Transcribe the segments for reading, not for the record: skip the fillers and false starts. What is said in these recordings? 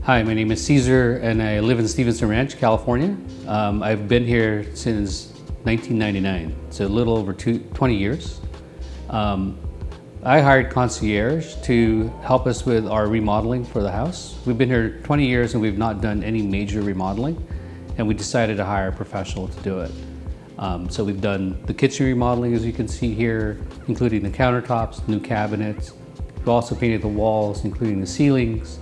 Hi, my name is Caesar and I live in Stevenson Ranch, California. I've been here since 1999, so a little over 20 years. I hired concierge to help us with our remodeling for the house. We've been here 20 years and we've not done any major remodeling, and we decided to hire a professional to do it. So we've done the kitchen remodeling, as you can see here, including the countertops, new cabinets. We've also painted the walls, including the ceilings.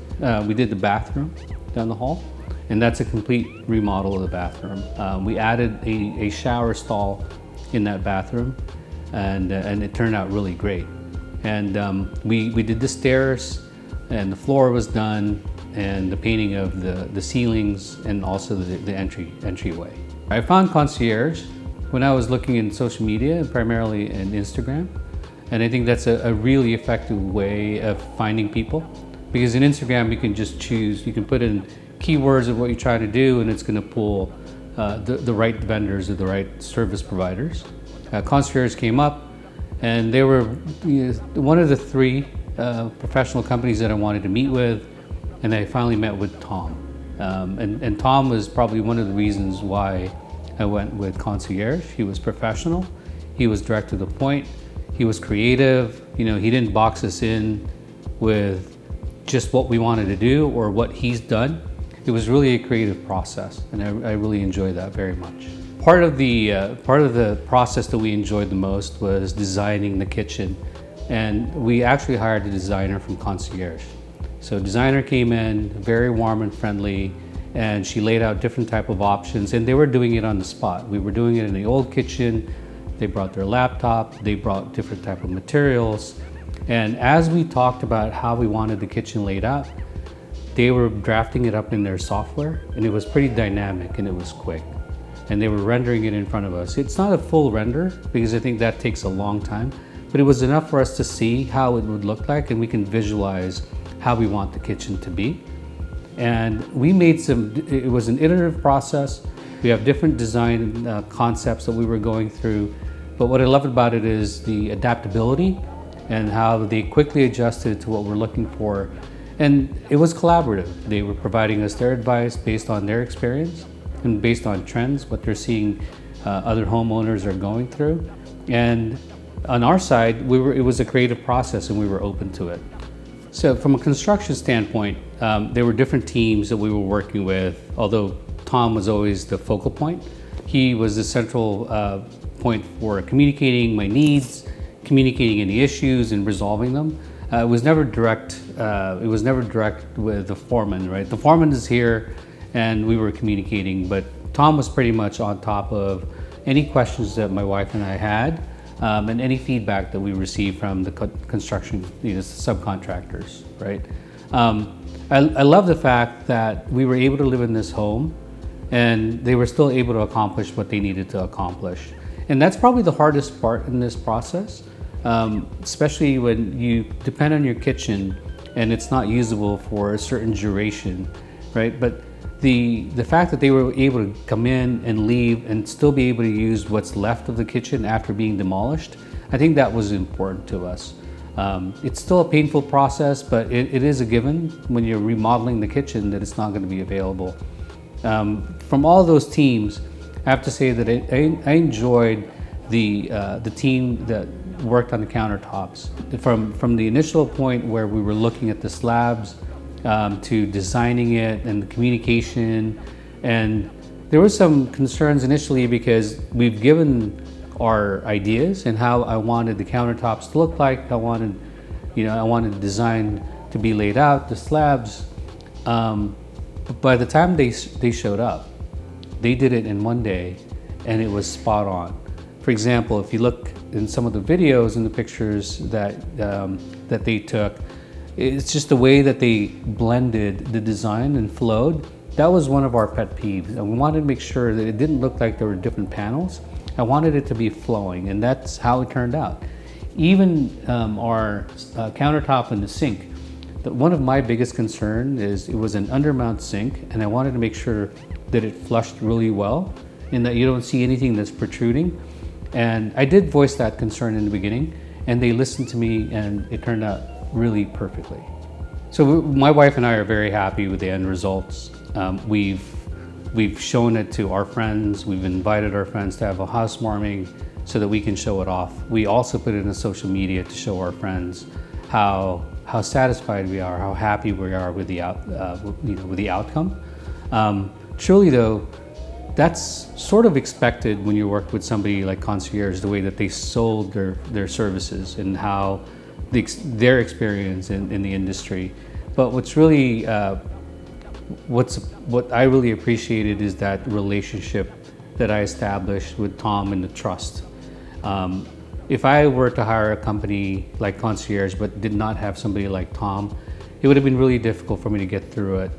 We did the bathroom down the hall, and that's a complete remodel of the bathroom. We added a shower stall in that bathroom, and it turned out really great. And we did the stairs, and the floor was done, and the painting of the ceilings, and also the entryway. I found concierge when I was looking in social media, and primarily in Instagram, and I think that's a really effective way of finding people. Because in Instagram, you can just choose, you can put in keywords of what you're trying to do, and it's going to pull the right vendors or the right service providers. Concierge came up, and they were one of the three professional companies that I wanted to meet with, and I finally met with Tom. And Tom was probably one of the reasons why I went with concierge. He was professional, he was direct to the point, he was creative. He didn't box us in with just what we wanted to do or what he's done. It was really a creative process, and I really enjoyed that very much. Part of the process that we enjoyed the most was designing the kitchen, and we actually hired a designer from concierge. So designer came in, very warm and friendly, and she laid out different type of options, and they were doing it on the spot. We were doing it in the old kitchen. They brought their laptop, they brought different type of materials. And as we talked about how we wanted the kitchen laid out, they were drafting it up in their software, and it was pretty dynamic and it was quick. And they were rendering it in front of us. It's not a full render because I think that takes a long time, but it was enough for us to see how it would look like, and we can visualize how we want the kitchen to be. And we made it was an iterative process. We have different design concepts that we were going through, but what I loved about it is the adaptability and how they quickly adjusted to what we're looking for. And it was collaborative. They were providing us their advice based on their experience and based on trends, what they're seeing other homeowners are going through. And on our side, it was a creative process and we were open to it. So from a construction standpoint, there were different teams that we were working with, although Tom was always the focal point. He was the central point for communicating my needs, communicating any issues and resolving them. It was never direct. It was never direct with the foreman, right? The foreman is here, and we were communicating. But Tom was pretty much on top of any questions that my wife and I had, and any feedback that we received from the construction subcontractors, right? I love the fact that we were able to live in this home, and they were still able to accomplish what they needed to accomplish. And that's probably the hardest part in this process. Especially when you depend on your kitchen and it's not usable for a certain duration, right? But the fact that they were able to come in and leave and still be able to use what's left of the kitchen after being demolished, I think that was important to us. It's still a painful process, but it is a given when you're remodeling the kitchen that it's not going to be available. From all those teams, I have to say that I enjoyed the team that worked on the countertops. From the initial point where we were looking at the slabs to designing it and the communication. And there were some concerns initially because we've given our ideas and how I wanted the countertops to look like. I wanted the design to be laid out, the slabs. But by the time they showed up, they did it in one day and it was spot on. For example, if you look in some of the videos and the pictures that they took, it's just the way that they blended the design and flowed. That was one of our pet peeves. And we wanted to make sure that it didn't look like there were different panels. I wanted it to be flowing, and that's how it turned out. Even our countertop and the sink, one of my biggest concerns is it was an undermount sink, and I wanted to make sure that it flushed really well and that you don't see anything that's protruding. And I did voice that concern in the beginning, and they listened to me, and it turned out really perfectly. So my wife and I are very happy with the end results. We've shown it to our friends. We've invited our friends to have a housewarming so that we can show it off. We also put it in social media to show our friends how satisfied we are, how happy we are with the with the outcome. Truly though, that's sort of expected when you work with somebody like Concierge, the way that they sold their services and how their experience in the industry. But what's really what I really appreciated is that relationship that I established with Tom and the trust. If I were to hire a company like Concierge but did not have somebody like Tom, it would have been really difficult for me to get through it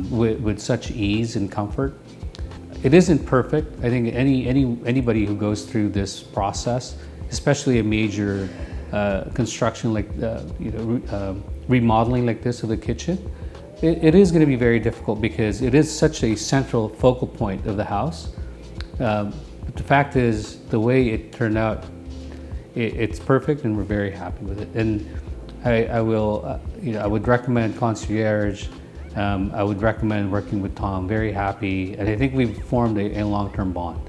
with such ease and comfort. It isn't perfect. I think anybody who goes through this process, especially a major construction like remodeling like this of the kitchen, it is going to be very difficult because it is such a central focal point of the house. But the fact is, the way it turned out, it's perfect, and we're very happy with it. And I would recommend Concierge. I would recommend working with Tom. Very happy, and I think we've formed a long-term bond.